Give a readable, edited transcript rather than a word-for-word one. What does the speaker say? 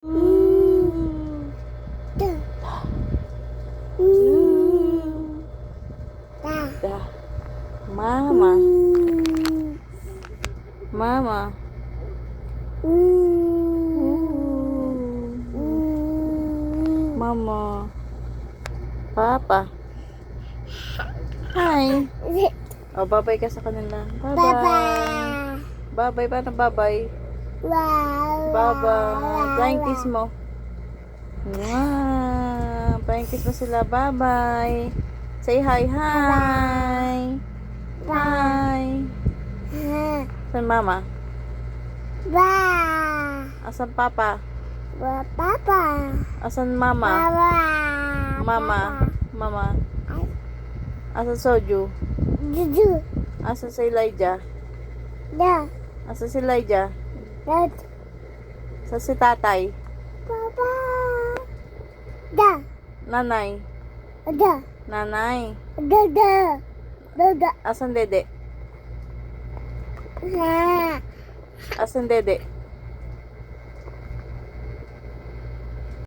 Da. Da. Mama. Mama. Mama. Papa. Hi. Oh, bye-bye ka sa kanila. Bye-bye. Bye-bye. Paano bye-bye? Bye-bye. Flying kiss mo. Wow. Flying kiss mo sila. Bye-bye. Say hi. Hi. Hi. Asan mama? Asan papa? Asan mama? Mama. Mama. Asan Soju? Asan si Elijah? Asan si Elijah? Asan si tatay? Nanay? Nanay? Asan dede? Asan dede?